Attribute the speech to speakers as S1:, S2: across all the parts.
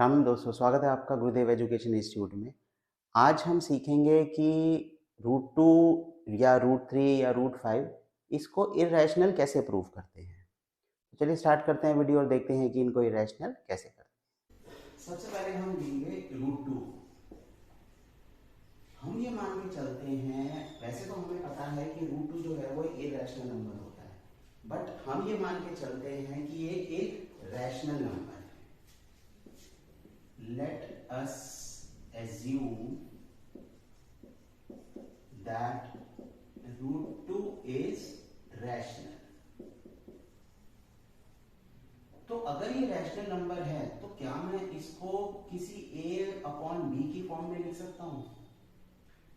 S1: राम दोस्तों, स्वागत है आपका गुरुदेव एजुकेशन इंस्टीट्यूट में। आज हम सीखेंगे कि रूट टू या रूट थ्री या रूट फाइव इसको इरेशनल कैसे प्रूव करते हैं। तो चलिए स्टार्ट करते हैं वीडियो और देखते हैं कि इनको इरेशनल कैसे करते हैं। सबसे पहले हम लेंगे रूट टू। हम ये मान के चलते हैं, वैसे तो हमें पता है कि रूट टू जो है वो इरेशनल नंबर होता है, बट हम ये मान के चलते हैं कि ये एक रैशनल नंबर है। Let us assume that root 2 is rational. तो अगर ये रैशनल नंबर है तो क्या मैं इसको किसी a अपॉन b की फॉर्म में लिख सकता हूं?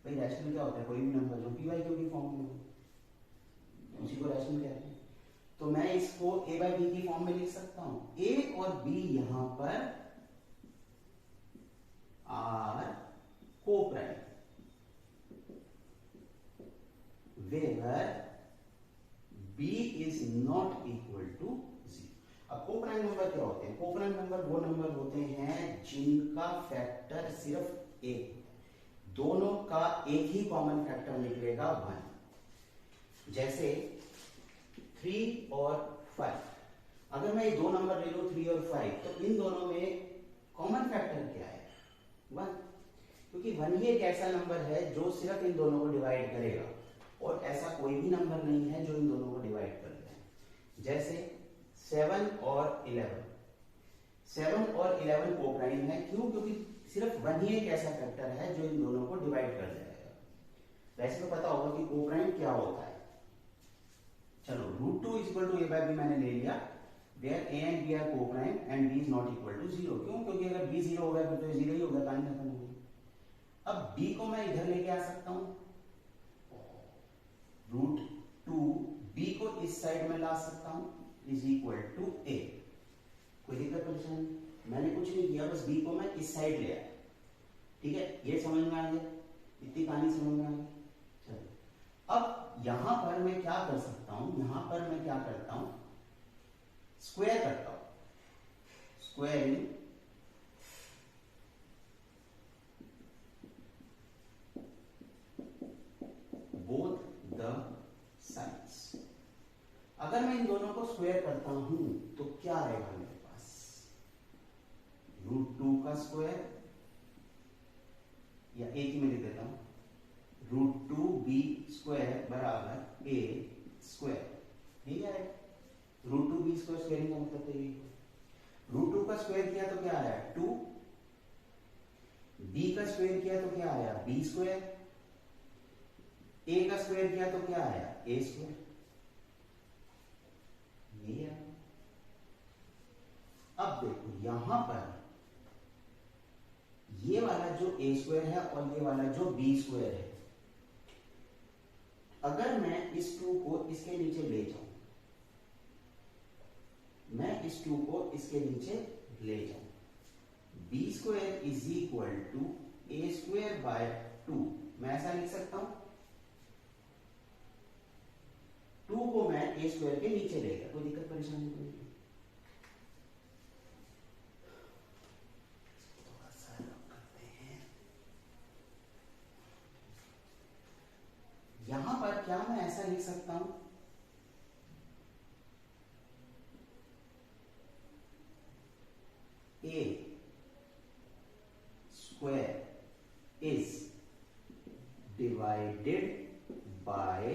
S1: भाई रैशनल क्या होता है? कोई भी नंबर जो p बाई क्यू की फॉर्म में हो उसी को रैशनल कहते हैं। तो मैं इसको a बाई b की फॉर्म में लिख सकता हूं। a और b यहां पर are co-prime where b is not equal to 0। अब को-प्राइम नंबर क्या होते हैं? को-प्राइम नंबर वो नंबर होते हैं जिनका फैक्टर सिर्फ एक, दोनों का एक ही कॉमन फैक्टर निकलेगा 1। जैसे 3 और 5। अगर मैं ये दो नंबर ले लूं 3 और 5, तो इन दोनों में कॉमन फैक्टर क्या है? 1, क्योंकि 1 ही एक ऐसा नंबर है जो सिर्फ इन दोनों को डिवाइड करेगा और ऐसा कोई भी नंबर नहीं है जो इन दोनों को डिवाइड कर दे। जैसे 7 और 11। 7 और 11 को-प्राइम है। क्यों? क्योंकि सिर्फ 1 ही एक ऐसा फैक्टर है जो इन दोनों को डिवाइड कर जाएगा। वैसे तो पता होगा कि को-प्राइम क्या होता है। चलो root two is equal to A by b मैंने ले लिया, where a and b are co-prime and b is not equal to 0। क्यों? क्योंकि अगर b 0 हो गया फिर तो 0 ही होगा, कहानी खत्म हो गई। अब b को मैं इधर लेके आ सकता हूं, रूट टू b को इस साइड में ला सकता हूं, इज इक्वल टू a। कोई दिक्कत परेशानी? मैंने कुछ नहीं किया, बस b को मैं इस साइड ले आया। ठीक है, ये समझ में आ गया? इतनी कहानी समझ में आ गई। चलो अब यहां पर मैं क्या कर सकता हूं? यहां पर मैं क्या करता हूं? स्क्वायर करता हूं। Squaring both the sides. अगर मैं इन दोनों को स्क्वायर करता हूं तो क्या आएगा मेरे पास? रूट टू का स्क्वायर, या एक ही में लिख देता हूं, रूट टू बी स्क्वायर बराबर ए स्क्वायर। यही आएगा। Root two b square squaring का मतलब तो यही है। रूट टू का स्क्वायर किया तो क्या आया? 2। बी का स्क्वायर किया तो क्या आया? B square. ए का स्क्वायर किया तो क्या आया? ए स्क्वायर। ये आया। अब देखो यहां पर ये वाला जो ए स्क्वायर है और ये वाला जो बी स्क्वायर है, अगर मैं इस 2 को इसके नीचे ले जाऊं, मैं इस 2 को इसके नीचे ले जाऊं, b square is equal to A square by 2। मैं ऐसा लिख सकता हूं, 2 को मैं ए स्क्वायर के नीचे ले गया। कोई दिक्कत परेशानी नहीं है? थोड़ा सा रब करते हैं। यहां पर क्या मैं ऐसा लिख सकता हूं? ए स्क्वायर इज डिवाइडेड बाय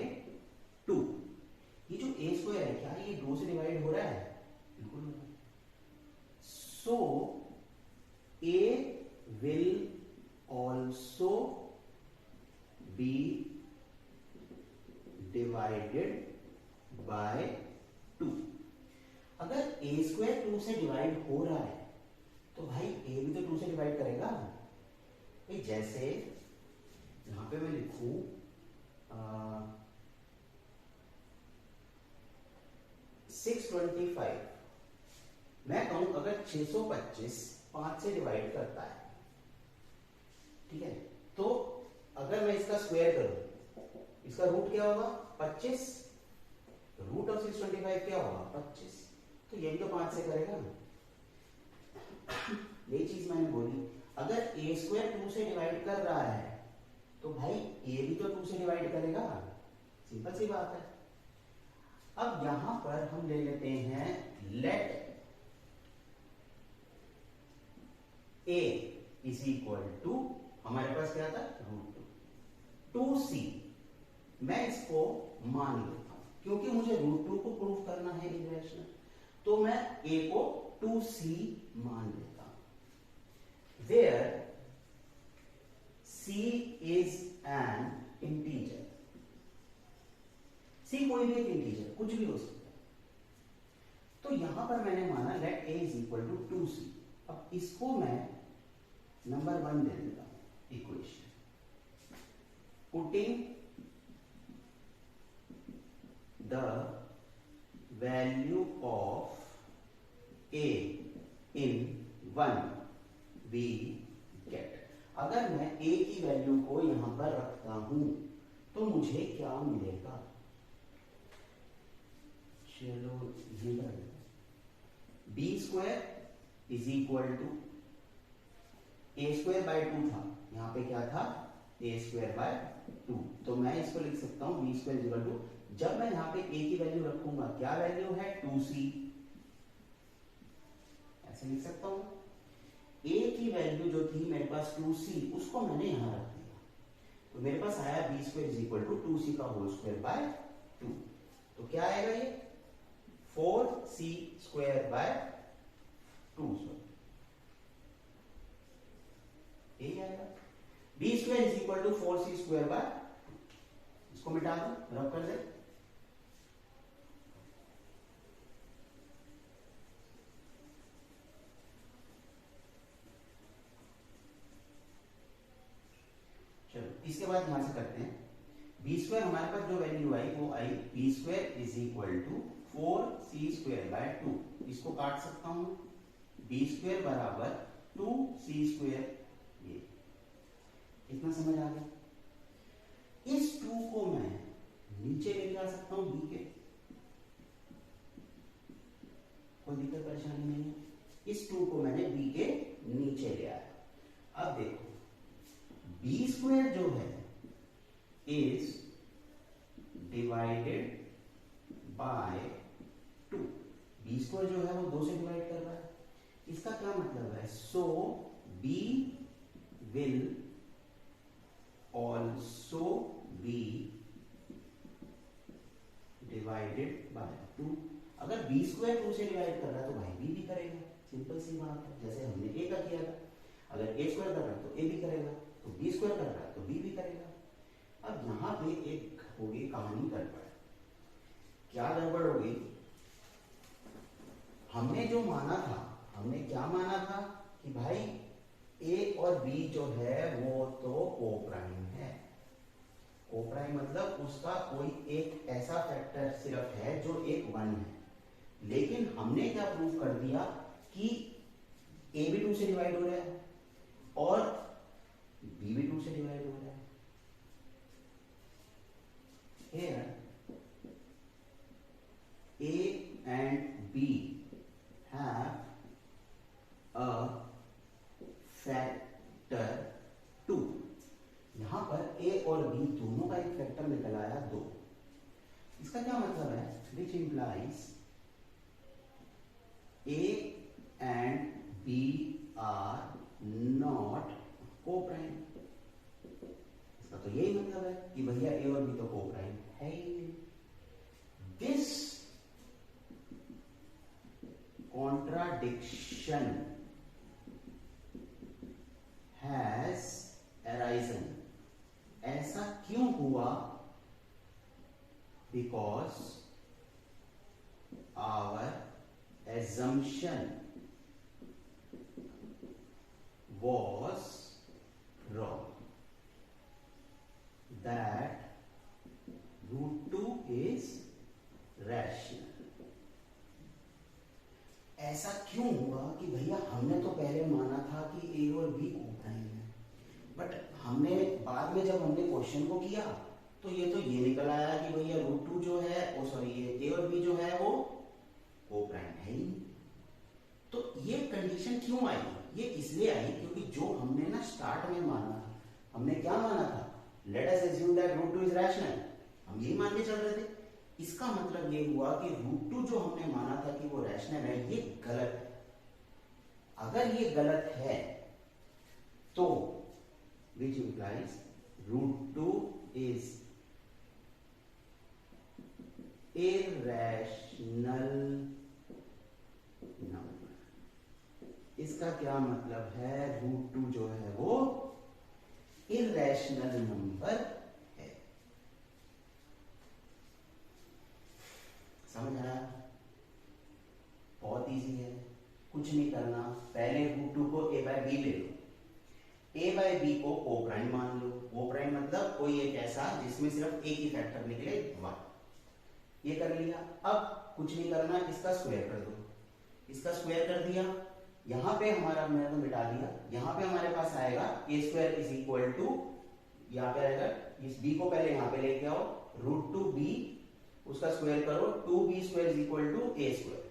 S1: 2। ये जो ए स्क्वायर है, क्या ये 2 से डिवाइड हो रहा है? बिल्कुल। So A will also be divided by 2। अगर ए स्क्वायर 2 से डिवाइड हो रहा है तो भाई ए भी तो 2 से डिवाइड करेगा। भाई जैसे यहां पे मैं लिखूं 625, मैं कहूं अगर 625 5 से डिवाइड करता है, ठीक है, तो अगर मैं इसका स्क्वायर करूं, इसका रूट क्या होगा? 25। रूट ऑफ 625 क्या होगा? 25। तो ये भी तो 5 से करेगा ना। ये चीज मैंने बोली, अगर a स्क्वायर 2 से डिवाइड कर रहा है तो भाई a भी तो 2 से डिवाइड करेगा, सिंपल सी बात है। अब यहां पर हम ले लेते हैं let a is equal to, हमारे पास क्या था √2, 2c, मैं इसको मान लेता हूं क्योंकि मुझे √2 को प्रूव करना है इरेशनल, तो मैं a को 2c मान लेता हूं, where c is an integer. c कोई भी एक इंटीजर, कुछ भी हो सकता है। तो यहां पर मैंने माना let a is equal to 2c। अब इसको मैं नंबर 1 दे देता हूं equation, putting the value of a in 1 we get। अगर मैं a की वैल्यू को यहां पर रखता हूं तो मुझे क्या मिलेगा, चलो ये b square is equal to a square by 2 था, यहां पे क्या था a स्क्वायर बाय 2, तो मैं इसको लिख सकता हूं b square is equal to, जब मैं यहां पे a की वैल्यू रखूंगा, क्या वैल्यू है 2c, ऐसे लिख सकता हूं। a की वैल्यू जो थी मेरे पास 2c, उसको मैंने यहां रख दिया, तो मेरे पास आया b square is equal to 2c का होल स्क्वायर बाय 2, तो क्या आएगा ये 4c स्क्वायर बाय 2, यही आएगा। b square is equal to 4c square by 2, इसको मिटा दो, रब कर दे, इसके बाद यहां से करते हैं बी स्क्वायर, हमारे पास जो वैल्यू आई वो आई b square is equal to 4c square by 2, इसको काट सकता हूं, बी स्क्वायर बराबर 2c स्क्वायर, ये इतना समझ आ गया। इस 2 को मैं नीचे लेके आ सकता हूं बी के, कोई दिक्कत परेशानी नहीं है। इस 2 को मैंने बी के नीचे ले आया। अब देखो बी स्क्वायर जो है is divided by 2, B square जो है वो 2 से डिवाइड कर रहा है, इसका क्या मतलब है, so b will also be divided by 2। अगर बी स्क्वायर 2 से डिवाइड कर रहा है तो भाई बी भी करेगा, सिंपल सी बात है, जैसे हमने ए का किया था। अगर ए स्क्वायर कर रहा है तो ए भी करेगा, तो बी स्क्वायर कर रहा है तो बी भी करेगा। अब यहां पे एक होगी कहानी गड़बड़। क्या गड़बड़ होगी, हमने जो माना था, हमने क्या माना था कि भाई ए और बी जो है वो तो कोप्राइम है। कोप्राइम मतलब उसका कोई एक ऐसा फैक्टर सिर्फ है जो एक 1 है, लेकिन हमने क्या प्रूफ कर दिया कि ए भी 2 से डिवाइड हो रहा है और बी भी 2 से डिवाइड हो रहा है। Here A and B have a factor 2। यहां पर A और B दोनों का एक फैक्टर निकल आया 2। इसका क्या मतलब है, which implies A and B are not co-prime। इसका तो यही मतलब है कि भैया ए और बी तो कोप्राइम है ही नहीं। दिस कॉन्ट्राडिक्शन हैज अराइजन, ऐसा क्यों हुआ, because our assumption was wrong that √2 is rational। ऐसा क्यों हुआ कि भैया हमने तो पहले माना था कि ए और बी कोप्राइम है, बट हमने बाद में जब हमने क्वेश्चन को किया तो ये निकल आया कि भैया √2 जो है वो सॉरी ये ए और बी जो है वो कोप्राइम है ही। तो ये कंडीशन कंडीशन क्यों आई? ये इसलिए आई क्योंकि जो हमने ना स्टार्ट में माना था, हमने क्या माना था, let us assume that root 2 is rational, हम यही मान के चल रहे थे। इसका मतलब ये हुआ कि रूट 2 जो हमने माना था कि वो रैशनल है, ये गलत है। अगर ये गलत है तो which implies root 2 is irrational number। इसका क्या मतलब है, रूट 2 जो है वो इरेशनल नंबर है। समझ आया? बहुत इजी है, कुछ नहीं करना, पहले रूट 2 को a बाय बी ले लो, a बाय बी को को प्राइम मान लो। को प्राइम मतलब कोई एक ऐसा जिसमें सिर्फ एक ही फैक्टर निकले 1, ये कर लिया। अब कुछ नहीं करना, इसका स्क्वायर कर दो, इसका स्क्वायर कर दिया, यहां पे हमारा, मैंने तो मिटा दिया, यहां पे हमारे पास आएगा ए स्क्वायर इज इक्वल टू, यहां पे आएगा, इस बी को पहले यहां पे लेके आओ, रूट 2 बी, उसका स्क्वायर करो, 2b square is equal to A square.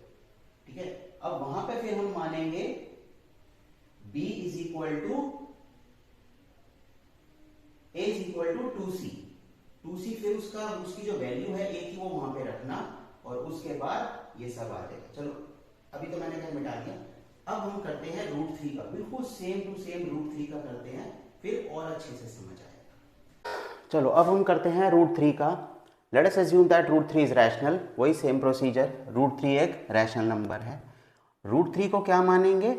S1: ठीक है, अब वहां पे फिर हम मानेंगे b is equal to a is equal to 2c, फिर उसका उसकी जो वैल्यू है a की वो वहां पे रखना, और उसके बाद ये सब आ जाएगा। चलो अभी तो मैंने क्या मिटा दिया। अब हम करते हैं रूट 3 का, बिल्कुल सेम टू सेम रूट 3 का करते हैं, फिर और अच्छे से समझ आएगा। चलो अब हम करते हैं रूट 3 का। Let us assume that root 3 is rational, वही सेम प्रोसीजर, रूट 3 एक रैशनल नंबर है। रूट 3 को क्या मानेंगे,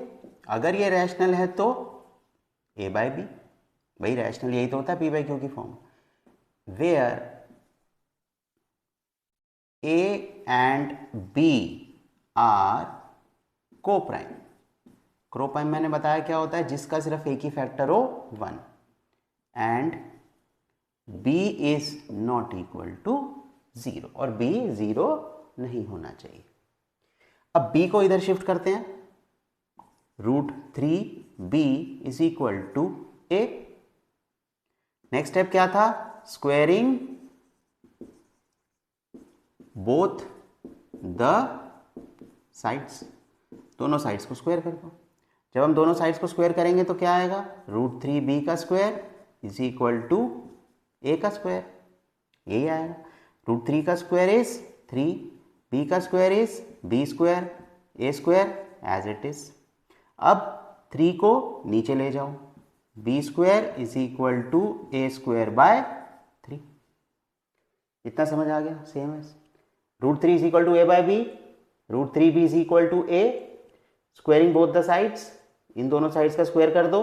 S1: अगर ये रैशनल है तो a बाय बी, वही रैशनल यही तो होता है p बाय क्यू की form, where a and b are coprime. Coprime मैंने बताया क्या होता है, जिसका सिर्फ एक ही फैक्टर हो 1, and b is not equal to 0, और b 0 नहीं होना चाहिए। अब b को इधर शिफ्ट करते हैं, root 3b is equal to a। Next step क्या था, स्क्वेयरिंग बोथ द साइड्स, दोनों साइड्स को स्क्वायर कर दो। जब हम दोनों साइड्स को स्क्वायर करेंगे तो क्या आएगा, रूट 3b का square is equal to a का स्क्वायर, यही आएगा। रूट 3 का स्क्वायर इज 3, b का square is b square, a square as it is. अब 3 को नीचे ले जाओ, b square is equal to a square by 3। इतना समझ आ गया, सेम है। Root 3 is equal to a by b, रूट 3b is equal to a, squaring both the sides, इन दोनों साइड्स का स्क्वायर कर दो,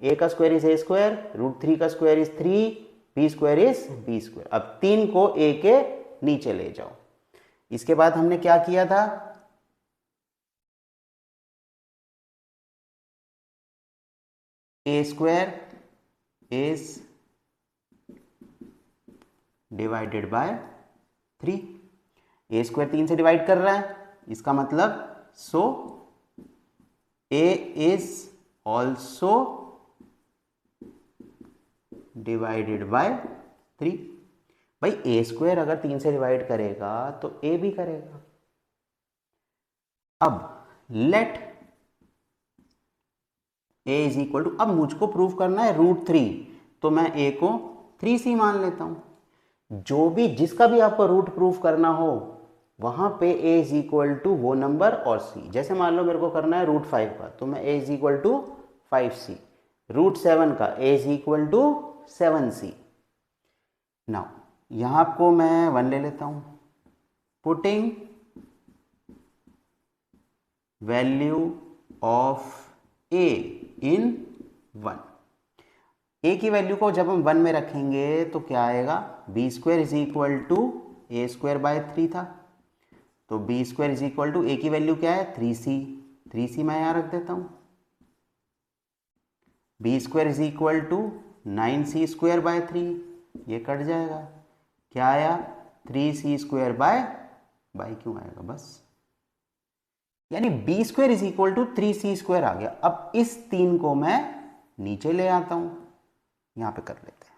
S1: a का square is a square, root 3 का square is 3, b square is b square. अब 3 को a के नीचे ले जाओ। इसके बाद हमने क्या किया था, a square is divided by 3, a square 3 से डिवाइड कर रहा है, इसका मतलब सो a is also divided by 3। भाई a स्क्वायर अगर 3 से डिवाइड करेगा तो a भी करेगा। अब let a is equal to, अब मुझको प्रूव करना है रूट 3, तो मैं a को 3c मान लेता हूं। जो भी, जिसका भी आपको रूट प्रूफ करना हो वहां पे a इज इक्वल टू वो नंबर और c। जैसे मान लो मेरे को करना है रूट 5 का, तो मैं a is equal to 5c, root 7 का a is equal to 7c। Now यहां को मैं 1 ले लेता हूं, putting value of a in 1। a की वैल्यू को जब हम 1 में रखेंगे तो क्या आएगा, b square is equal to a square by 3 था, तो b square is equal to a की वैल्यू क्या है 3c मैं यहां रख देता हूं, b square is equal to 9c square by 3, ये कट जाएगा, क्या आया 3c स्क्वायर बाय क्यों आएगा बस, यानी b square is equal to 3c square आ गया। अब इस 3 को मैं नीचे ले आता हूं, यहां पे कर लेते हैं,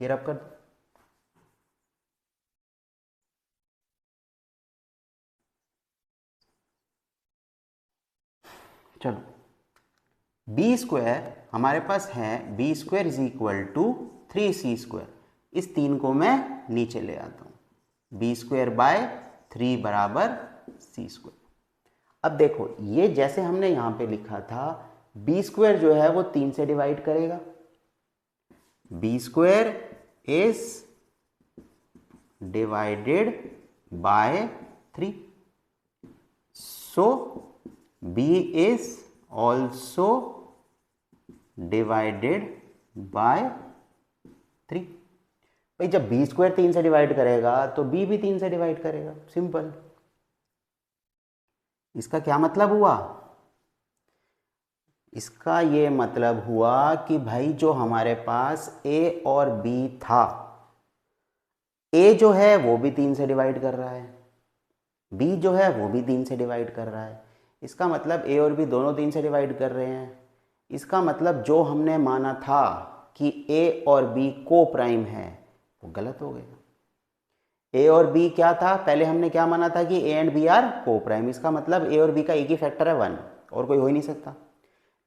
S1: ये रब कर दो। चलो बी स्क्वायर हमारे पास है, B square is equal to 3c²। इस 3 को मैं नीचे ले आता हूं, बी स्क्वायर बाय 3 बराबर c²। अब देखो ये जैसे हमने यहां पे लिखा था, बी स्क्वायर जो है वो 3 से डिवाइड करेगा, B square is divided by 3, so B is also divided by 3। भाई जब बी स्क्वायर 3 से डिवाइड करेगा तो बी भी 3 से डिवाइड करेगा, सिंपल। इसका क्या मतलब हुआ? इसका ये मतलब हुआ कि भाई जो हमारे पास ए और बी था, ए जो है वो भी 3 से डिवाइड कर रहा है, बी जो है वो भी 3 से डिवाइड कर रहा है। इसका मतलब ए और बी दोनों 3 से डिवाइड कर रहे हैं। इसका मतलब जो हमने माना था कि ए और बी को प्राइम है वो गलत हो गया। ए और बी क्या था? पहले हमने क्या माना था कि ए एंड बी आर को प्राइम। इसका मतलब ए और बी का एक ही फैक्टर है 1, और कोई हो ही नहीं सकता।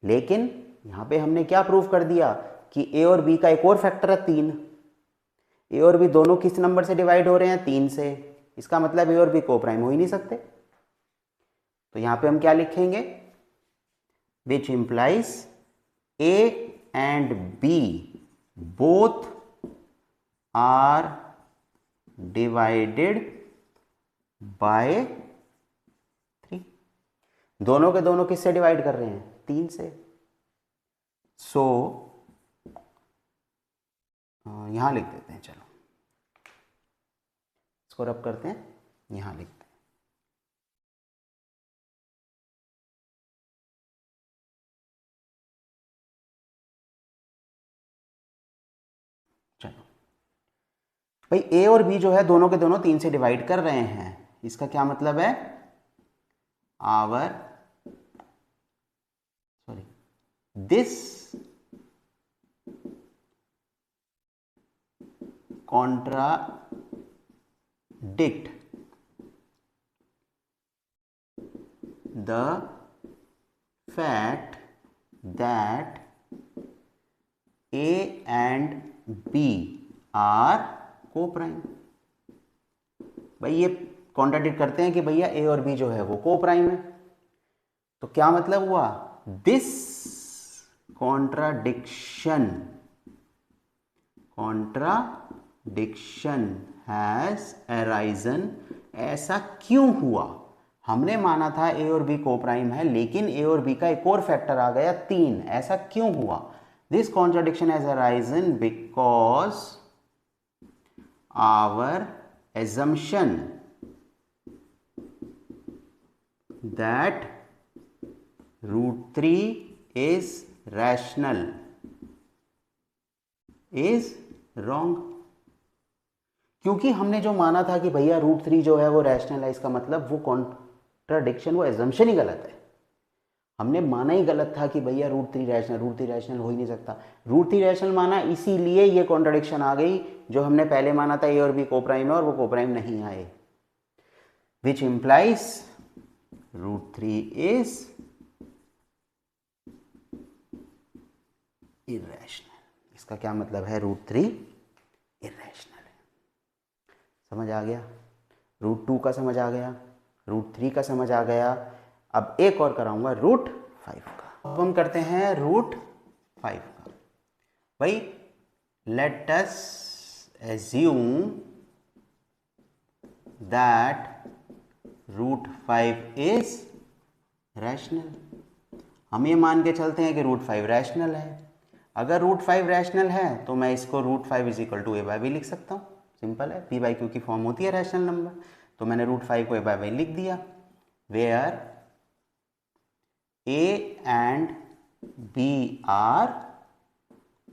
S1: लेकिन यहाँ पे हमने क्या प्रूव कर दिया कि ए और बी का एक और फैक्टर है 3। ए और बी दोनों किस नंबर से डिवाइड हो रहे हैं? 3 से। इसका मतलब ए और बी को प्राइम हो ही नहीं सकते। तो यहाँ पे हम क्या लिखेंगे? Which implies A and B both are divided by 3। दोनों के दोनों किससे डिवाइड कर रहे हैं? 3 से। सो यहां लिख देते हैं, चलो इसको रब करते हैं, यहां लिखते हैं। चलो भाई ए और बी जो है दोनों के दोनों 3 से डिवाइड कर रहे हैं। इसका क्या मतलब है? Our this contradict the fact that A and B are co-prime। भाई ये कॉन्ट्राडिक्ट करते हैं कि भैया ए और बी जो है वो को प्राइम है। तो क्या मतलब हुआ? This contradiction has arisen। ऐसा क्यों हुआ? हमने माना था ए और बी को प्राइम है, लेकिन ए और बी का एक और फैक्टर आ गया 3। ऐसा क्यों हुआ? This contradiction has arisen because our assumption that √3 is rational is wrong। क्योंकि हमने जो माना था कि भैया √3 जो है वो रैशनल है, इसका मतलब वो कॉन्ट्राडिक्शन, वो एजम्पशन ही गलत है। हमने माना ही गलत था कि भैया √3 रैशनल हो ही नहीं सकता। √3 रैशनल माना, इसीलिए ये कॉन्ट्राडिक्शन आ गई। जो हमने पहले माना था ए और बी को प्राइम है और वो को प्राइम नहीं आए, विच इंप्लाइज √3 इज इर्रेशनल। इसका क्या मतलब है? √3 इर्रेशनल है। समझ आ गया? √2 का समझ आ गया, √3 का समझ आ गया। अब एक और कराऊंगा √5 का। अब हम करते हैं √5 का। भाई let us assume that √5 is rational। हम ये मान के चलते हैं कि √5 रैशनल है। अगर √5 रैशनल है तो मैं इसको √5 is equal to A by B लिख सकता हूँ। सिंपल है, पी बाई क्यू की फॉर्म होती है रैशनल नंबर। तो मैंने √5 को ए बाय बी लिख दिया, where A and B are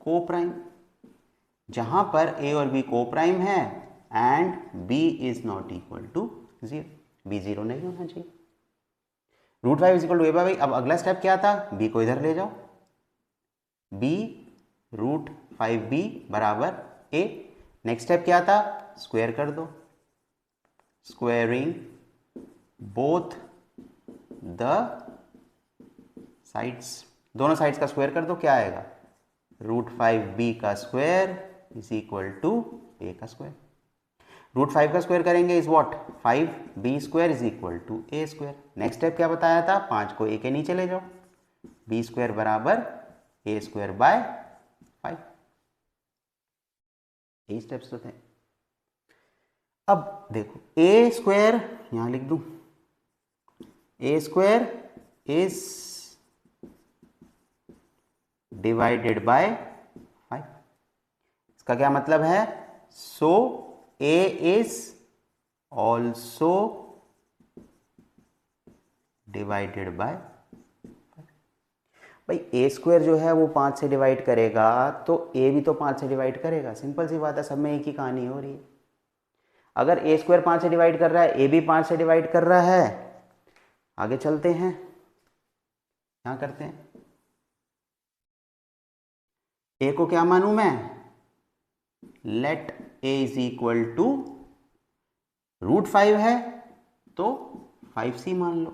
S1: coprime. जहां पर ए और बी को प्राइम है and B is not equal to 0, B 0 नहीं होना चाहिए। √5 is equal to A by B. अब अगला स्टेप क्या था? बी को इधर ले जाओ, बी √5b बराबर ए। नेक्स्ट स्टेप क्या था? स्क्वायर कर दो, स्क्वायरिंग बोथ द साइड्स, दोनों साइड्स का स्क्वायर कर दो, क्या आएगा, √5b का square is equal to a का स्क्वायर। √5 का स्क्वायर करेंगे is what, 5b square is equal to a square. Next step क्या बताया था, 5 को a के नीचे ले जाओ, b स्क्वायर बराबर a स्क्वायर बाय 5। यही स्टेप्स तो थे। अब देखो a स्क्वायर यहां लिख दूं, a square is divided by 5। इसका क्या मतलब है, सो a is also divided by 5। भाई a स्क्वायर जो है वो 5 से डिवाइड करेगा तो a भी तो 5 से डिवाइड करेगा, सिंपल सी बात है, सब में एक ही कहानी हो रही है। अगर a स्क्वायर 5 से डिवाइड कर रहा है, a भी 5 से डिवाइड कर रहा है, आगे चलते हैं, क्या करते हैं, a को क्या मानूं मैं, let a is equal to √5 है तो 5c मान लो,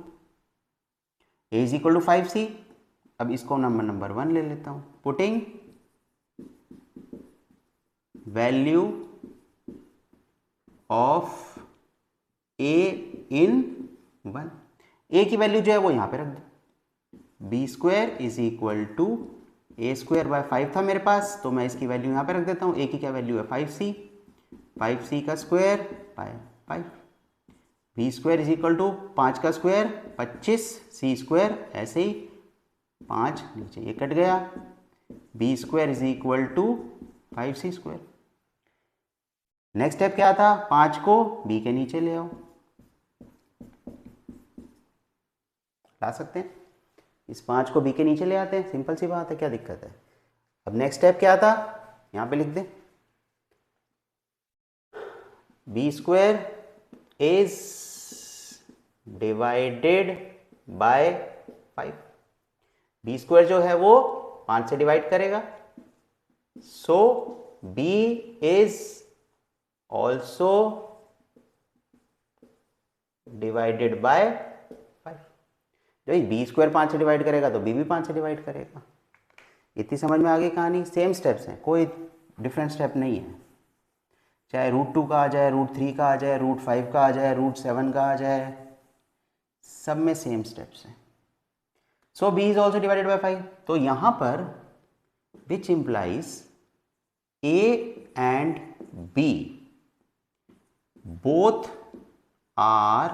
S1: a is equal to 5c। अब इसको नंबर 1 ले लेता हूं, putting value of a in 1, a की वैल्यू जो है वो यहां पे रख दो, b square is equal to a square by 5 था मेरे पास, तो मैं इसकी वैल्यू यहां पे रख देता हूं, a की क्या वैल्यू है 5c, 5c का square by 5, b square is equal to 5 का स्क्वायर 25, c स्क्वायर ऐसे ही 5 नीचे ये कट गया, b square is equal to 5c square. Next step क्या था, 5 को b के नीचे ले आओ, ला सकते हैं, इस 5 को b के नीचे ले आते हैं, सिंपल सी बात है, क्या दिक्कत है। अब नेक्स्ट स्टेप क्या था, यहां पे लिख दें, b square is divided by 5, b square जो है वो 5 से डिवाइड करेगा, सो b is also divided by 5। जो b स्क्वायर 5 से डिवाइड करेगा तो b भी 5 से डिवाइड करेगा। इतनी समझ में आ गई कहानी, सेम स्टेप्स हैं, कोई डिफरेंट स्टेप नहीं है, चाहे √2 का आ जाए, √3 का आ जाए, √5 का आ जाए, √7 का आ जाए, सब में सेम स्टेप्स हैं। So b is also divided by 5, तो यहां पर which implies a and b both are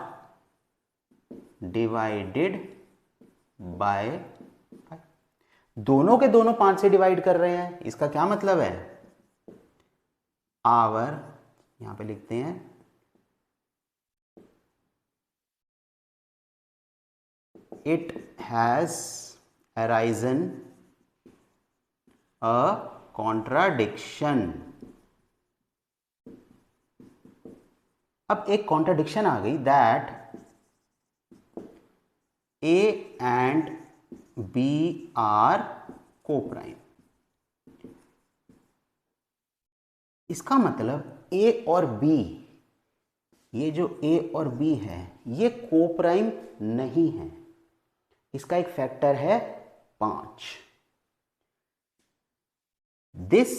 S1: divided by 5, दोनों के दोनों 5 से डिवाइड कर रहे हैं, इसका क्या मतलब है, आवर, यहां पे लिखते हैं, it has arisen a contradiction। अब एक कॉन्ट्राडिक्शन आ गई, that a and b are coprime. इसका मतलब a और b, ये जो a और b है ये कोप्राइम नहीं है, इसका एक फैक्टर है 5। दिस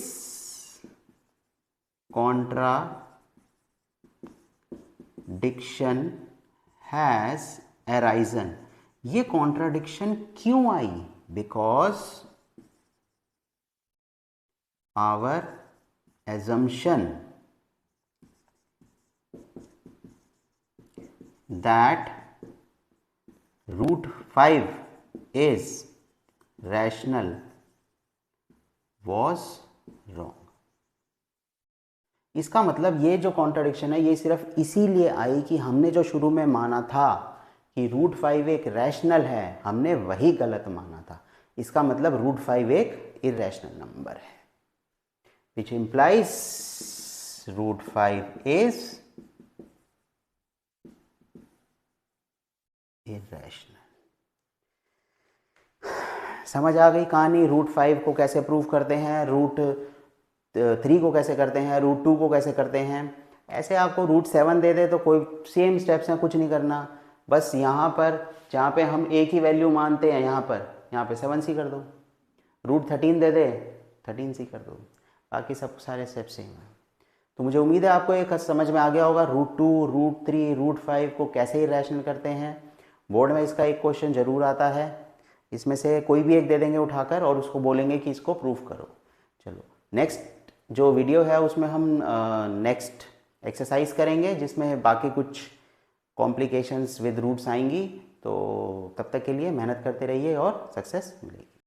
S1: कॉन्ट्राडिक्शन हैज अराइजन, ये कॉन्ट्राडिक्शन क्यों आई, because our assumption that √5 is rational was wrong। इसका मतलब ये जो कॉन्ट्राडिक्शन है ये सिर्फ इसीलिए आई कि हमने जो शुरू में माना था कि √5 एक रैशनल है, हमने वही गलत माना था। इसका मतलब √5 एक इरेशनल नंबर है, which implies √5 is irrational। समझ आ गई कहानी, √5 को कैसे प्रूव करते हैं, √3 को कैसे करते हैं, √2 को कैसे करते हैं। ऐसे आपको √7 दे दे तो कोई सेम स्टेप्स हैं, कुछ नहीं करना, बस यहाँ पर जहाँ पे हम a की वैल्यू मानते हैं यहाँ पर
S2: यहाँ पे 7c कर दो, रूट 13 दे दे 13c कर दो, बाकी सब सारे स्टेप सेम है। तो मुझे उम्मीद है आपको एक समझ में आ गया होगा रूट 2, रूट 3, रूट 5 को कैसे इरेशनल करते हैं। बोर्ड में इसका एक क्वेश्चन ज़रूर आता है, इसमें से कोई भी एक दे देंगे उठाकर और उसको बोलेंगे कि इसको प्रूफ करो। चलो नेक्स्ट जो वीडियो है उसमें हम नेक्स्ट एक्सरसाइज करेंगे जिसमें बाकी कुछ कॉम्प्लिकेशंस विद रूट्स आएंगी। तो तब तक के लिए मेहनत करते रहिए और सक्सेस मिलेगी।